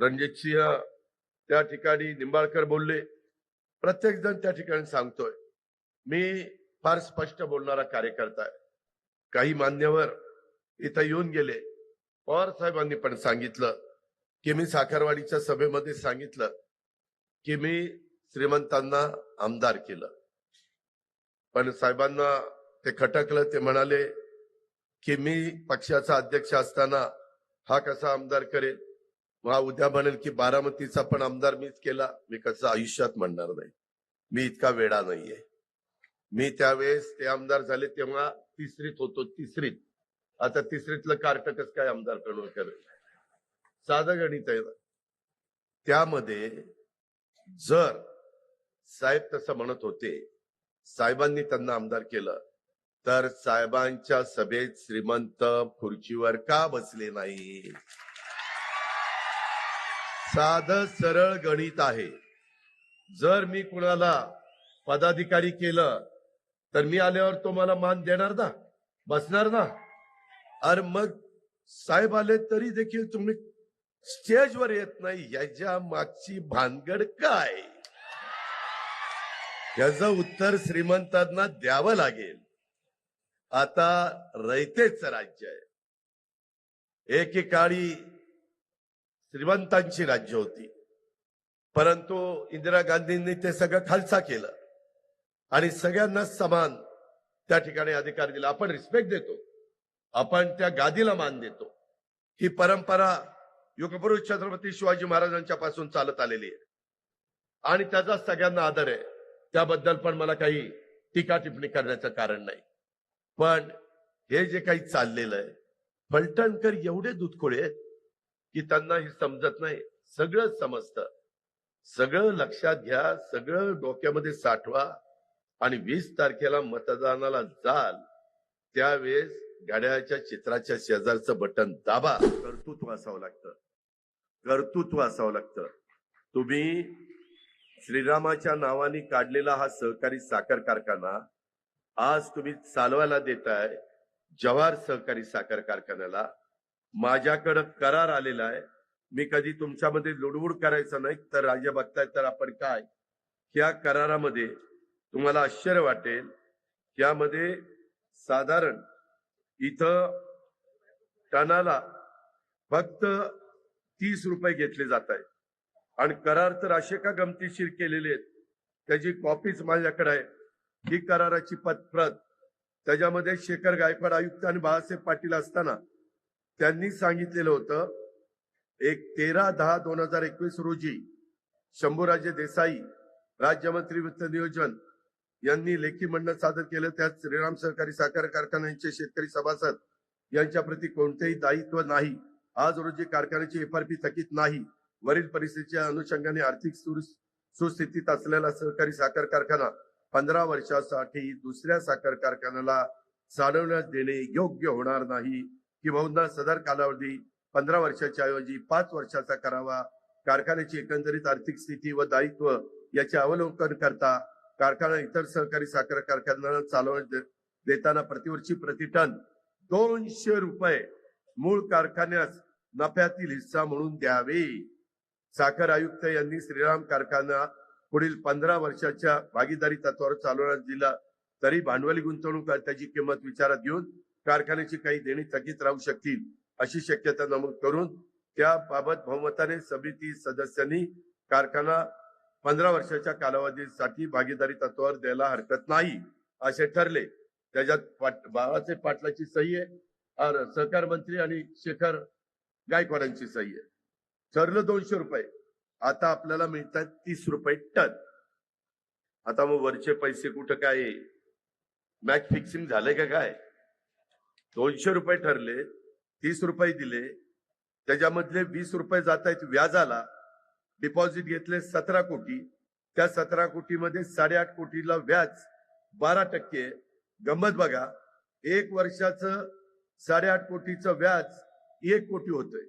रणजित सिंह त्या ठिकाणी, निंबाळकर बोलले, प्रत्येक जण त्या ठिकाणी सांगतोय. मी फार स्पष्ट बोलणारा कार्यकर्ता आहे. काही मान्यवर इथं येऊन गेले. पवार साहेबांनी पण सांगितलं की मी साखरवाडीच्या सभेमध्ये सांगितलं की मी श्रीमंतांना आमदार केलं. पण साहेबांना ते खटकलं. ते म्हणाले की मी पक्षाचा अध्यक्ष असताना हा कसा आमदार करेल, हा उद्या म्हणेल की बारामतीचा पण आमदार मीच केला. मी कसं आयुष्यात म्हणणार नाही, मी इतका वेडा नाहीये. मी त्यावेळेस ते आमदार झाले तेव्हा तिसरीत होतो, तिसरीत. आता तिसरीतलं कार्ट कसं काय आमदार करेल? साधं गणित आहे ना. त्यामध्ये जर साहेब तसं म्हणत होते, साहेबांनी त्यांना आमदार केलं, तर साहेबांच्या सभेत श्रीमंत खुर्चीवर का बसले नाही? साधं सरळ गणित आहे. जर मी कुणाला पदाधिकारी केलं तर मी आल्यावर तो मला मान देणार ना, बसणार ना. अरे मग साहेब आले तरी देखील तुम्ही स्टेजवर येत नाही, याच्या मागची भानगड काय? याचं उत्तर श्रीमंतांना द्यावं लागेल. आता रयतेच राज्य आहे. एकेकाळी श्रीमंतांची राज्य होती, परंतु इंदिरा गांधींनी ते सगळं खालसा केलं आणि सगळ्यांना समान त्या ठिकाणी अधिकार दिला. आपण रिस्पेक्ट देतो, आपण त्या गादीला मान देतो. ही परंपरा युगपुरुष छत्रपती शिवाजी महाराजांच्या पासून चालत आलेली आहे आणि त्याचा सगळ्यांना आदर आहे. त्याबद्दल पण मला काही टीका टिप्पणी करण्याचं कारण नाही. पण हे जे काही चाललेलं आहे, फलटणकर एवढे दुधखोळे आहेत की त्यांना हे समजत नाही. सगळं समजतं, सगळं लक्षात घ्या, सगळं डोक्यामध्ये साठवा आणि 20 तारखेला मतदानाला जाल त्यावेळेस घड्याळाच्या चित्राच्या शेजारचं बटन दाबा. कर्तृत्व असावं लागतं, कर्तृत्व असावं लागतं. तुम्ही श्रीरामाच्या नावाने काढलेला हा सहकारी साखर कारखाना आज तुम्ही चालवायला देताय. जवाहर सहकारी साखर कारखान्याला माझ्याकडे करार आलेला आहे. मी कधी तुमच्यामध्ये लुडबुड करायचं नाही. तर राज्य बघताय तर आपण काय, या करारामध्ये तुम्हाला आश्चर्य वाटेल, यामध्ये साधारण इथं टनाला फक्त 30 रुपये घेतले जात आहेत आणि करार तर असे का गमतीशीर केलेले आहेत, त्याची कॉपीच माझ्याकडे आहे. ही कराराची प्रत, त्याच्यामध्ये शेखर गायकवाड आयुक्त आणि बाळासाहेब पाटील असताना त्यांनी सांगितलेलं होतं. 13/10/2021 रोजी शंभूराजे देसाई राज्यमंत्री वित्त नियोजन यांनी लेखी म्हणणं सादर केलं. त्यात श्रीराम सहकारी साखर कारखान्यांचे शेतकरी सभासद यांच्या प्रती कोणतेही दायित्व नाही. आज रोजी कारखान्याची एफआरपी थकीत नाही. वरील परिस्थितीच्या अनुषंगाने आर्थिक सुस्थितीत असलेला सहकारी साखर कारखाना 15 वर्षासाठी दुसऱ्या साखर कारखान्याला चालवण्यास देणे योग्य होणार नाही, किंवा सदर कालावधी 15 वर्षाच्या ऐवजी 5 वर्षाचा करावा. कारखान्याची एकंदरीत आर्थिक स्थिती व दायित्व याचे अवलोकन करता कारखाना इतर सहकारी साखर कारखान्यांना चालवण्यास देताना प्रतिवर्षी प्रतिटन 200 रुपये मूळ कारखान्यास नफ्यातील हिस्सा म्हणून द्यावे. साखर आयुक्त यांनी श्रीराम कारखाना पुढील 15 वर्षाच्या भागीदारी तत्वावर चालवण्यास दिला तरी भांडवली गुंतवणूक त्याची किंमत विचारात घेऊन कारखान्याची काही देणी थकीत राहू शकतील अशी शक्यता नमूद करून त्याबाबत बहुमताने समिती सदस्यांनी कारखाना 15 वर्षाच्या कालावधीसाठी भागीदारी तत्वावर द्यायला हरकत नाही असे ठरले. त्याच्यात बाळासाहेब पाटलाची सही आहे, सहकार मंत्री आणि शेखर गायकवाडांची सही आहे. ठरलं 200 रुपये. आता आपल्याला मिळतात 30 रुपये टन. आता मग वरचे पैसे कुठं काय मॅच फिक्सिंग झालंय का काय? 200 रुपये ठरले, 30 रुपये दिले, त्याच्यामधले 20 रुपये जात आहेत व्याजाला. डिपॉझिट घेतले 17 कोटी, त्या 17 कोटीमध्ये 8.5 कोटीला व्याज 12%. गंमत बघा, 1 वर्षाचं 8.5 कोटीचं व्याज 1 कोटी होतंय.